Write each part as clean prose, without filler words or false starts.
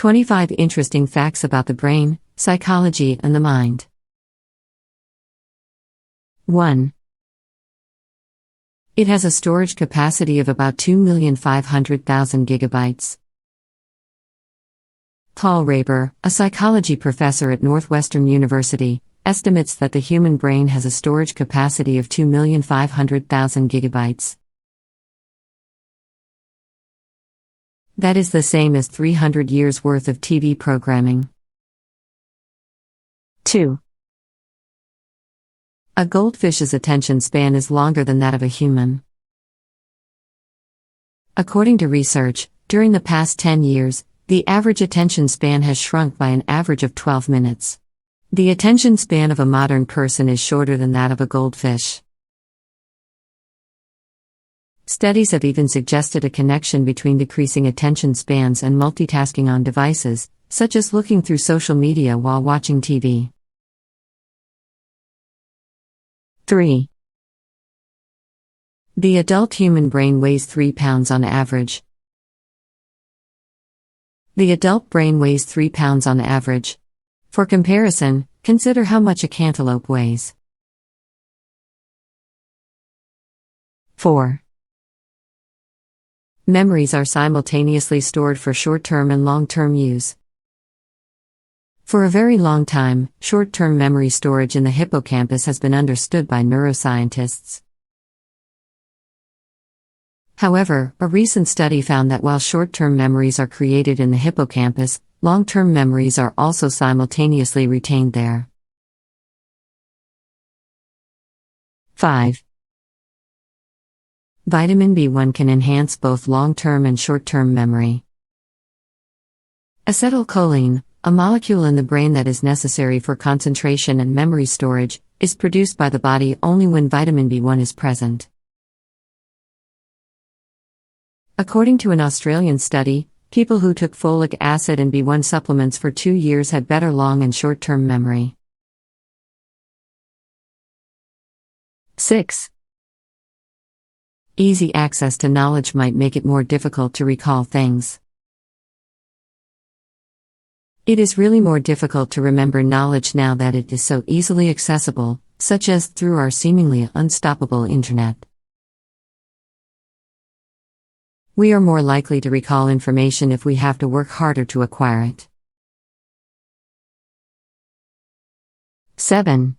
25 interesting facts about the brain, psychology, and the mind. 1. It has a storage capacity of about 2,500,000 gigabytes. Paul Raber, a psychology professor at Northwestern University, estimates that the human brain has a storage capacity of 2,500,000 gigabytes. That is the same as 300 years' worth of TV programming. 2. A goldfish's attention span is longer than that of a human. According to research, during the past 10 years, the average attention span has shrunk by an average of 12 minutes. The attention span of a modern person is shorter than that of a goldfish. Studies have even suggested a connection between decreasing attention spans and multitasking on devices, such as looking through social media while watching TV. 3. The adult human brain weighs 3 pounds on average. The adult brain weighs 3 pounds on average. For comparison, consider how much a cantaloupe weighs. 4. Memories are simultaneously stored for short-term and long-term use. For a very long time, short-term memory storage in the hippocampus has been understood by neuroscientists. However, a recent study found that while short-term memories are created in the hippocampus, long-term memories are also simultaneously retained there. 5. Vitamin B1 can enhance both long-term and short-term memory. Acetylcholine, a molecule in the brain that is necessary for concentration and memory storage, is produced by the body only when vitamin B1 is present. According to an Australian study, people who took folic acid and B1 supplements for 2 years had better long and short-term memory. 6. Easy access to knowledge might make it more difficult to recall things. It is really more difficult to remember knowledge now that it is so easily accessible, such as through our seemingly unstoppable internet. We are more likely to recall information if we have to work harder to acquire it. 7.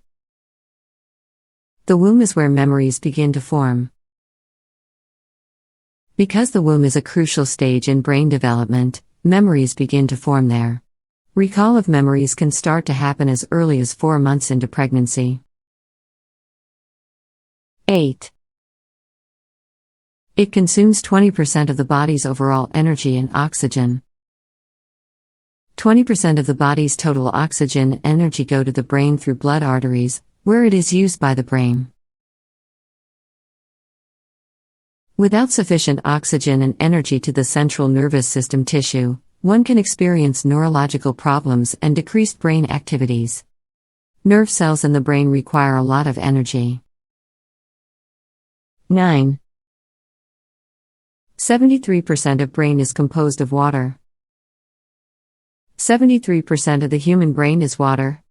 The womb is where memories begin to form. Because the womb is a crucial stage in brain development, memories begin to form there. Recall of memories can start to happen as early as 4 months into pregnancy. 8. It consumes 20% of the body's overall energy and oxygen. 20% of the body's total oxygen and energy go to the brain through blood arteries, where it is used by the brain. Without sufficient oxygen and energy to the central nervous system tissue, one can experience neurological problems and decreased brain activities. Nerve cells in the brain require a lot of energy. 9. 73% of brain is composed of water. 73% of the human brain is water.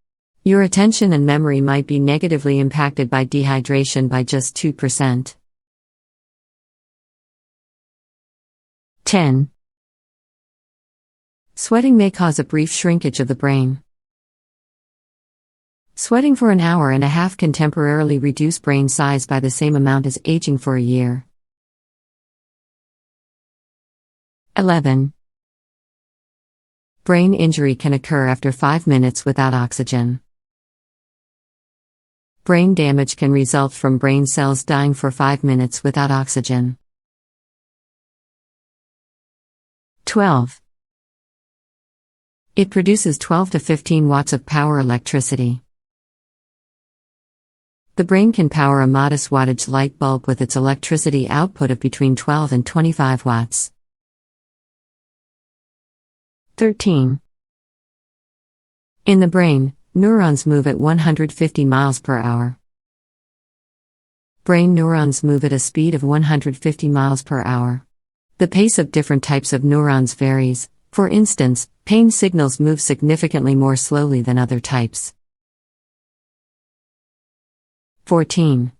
Your attention and memory might be negatively impacted by dehydration by just 2%. 10. Sweating may cause a brief shrinkage of the brain. Sweating for an hour and a half can temporarily reduce brain size by the same amount as aging for a year. 11. Brain injury can occur after 5 minutes without oxygen. Brain damage can result from brain cells dying for 5 minutes without oxygen. 12. It produces 12 to 15 watts of power electricity. The brain can power a modest wattage light bulb with its electricity output of between 12 and 25 watts. 13. In the brain, neurons move at 150 miles per hour. Brain neurons move at a speed of 150 miles per hour. The pace of different types of neurons varies. For instance, pain signals move significantly more slowly than other types. 14.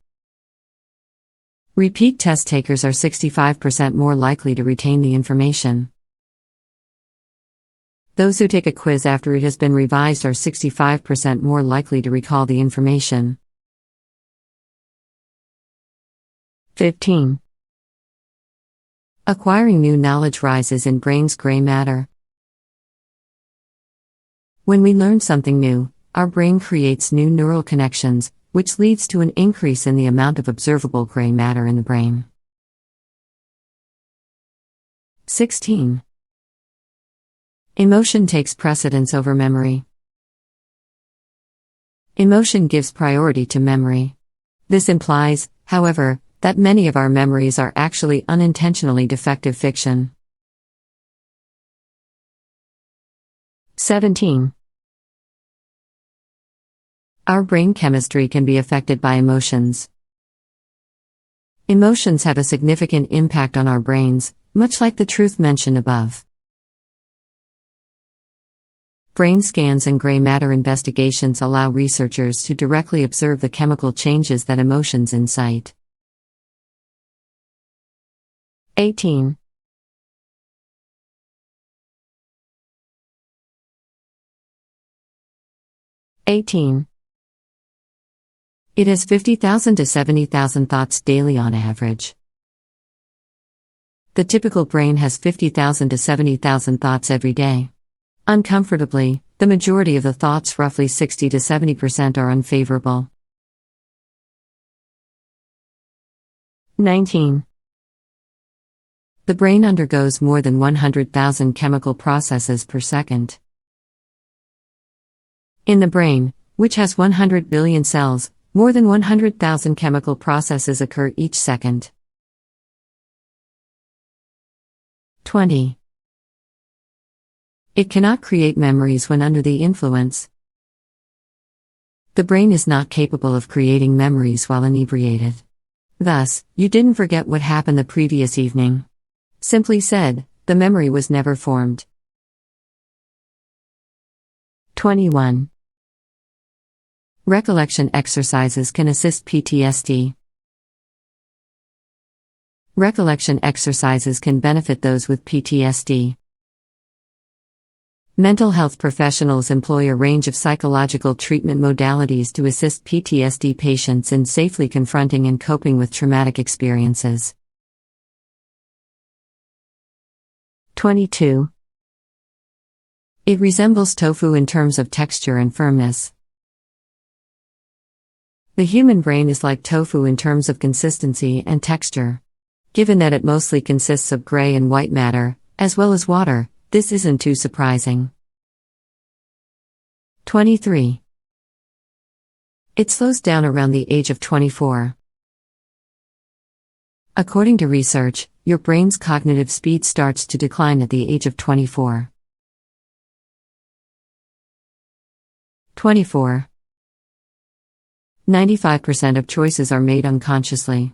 Repeat test takers are 65% more likely to retain the information. Those who take a quiz after it has been revised are 65% more likely to recall the information. 15. Acquiring new knowledge rises in brain's gray matter. When we learn something new, our brain creates new neural connections, which leads to an increase in the amount of observable gray matter in the brain. 16. Emotion takes precedence over memory. Emotion gives priority to memory. This implies, however, that many of our memories are actually unintentionally defective fiction. 17. Our brain chemistry can be affected by emotions. Emotions have a significant impact on our brains, much like the truth mentioned above. Brain scans and gray matter investigations allow researchers to directly observe the chemical changes that emotions incite. 18. It has 50,000 to 70,000 thoughts daily on average. The typical brain has 50,000 to 70,000 thoughts every day. Uncomfortably, the majority of the thoughts, roughly 60 to 70%, are unfavorable. 19. The brain undergoes more than 100,000 chemical processes per second. In the brain, which has 100 billion cells, more than 100,000 chemical processes occur each second. 20. It cannot create memories when under the influence. The brain is not capable of creating memories while inebriated. Thus, you didn't forget what happened the previous evening. Simply said, the memory was never formed. 21. Recollection exercises can assist PTSD. Recollection exercises can benefit those with PTSD. Mental health professionals employ a range of psychological treatment modalities to assist PTSD patients in safely confronting and coping with traumatic experiences. 22. It resembles tofu in terms of texture and firmness. The human brain is like tofu in terms of consistency and texture. Given that it mostly consists of gray and white matter, as well as water, this isn't too surprising. 23. It slows down around the age of 24. According to research, your brain's cognitive speed starts to decline at the age of 24. 24. 95% of choices are made unconsciously.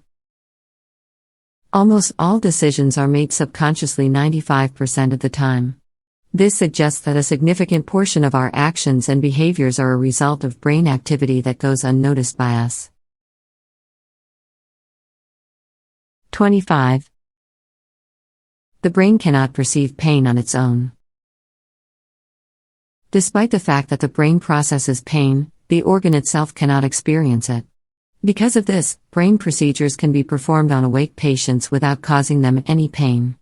Almost all decisions are made subconsciously 95% of the time. This suggests that a significant portion of our actions and behaviors are a result of brain activity that goes unnoticed by us. 25. The brain cannot perceive pain on its own. Despite the fact that the brain processes pain, the organ itself cannot experience it. Because of this, brain procedures can be performed on awake patients without causing them any pain.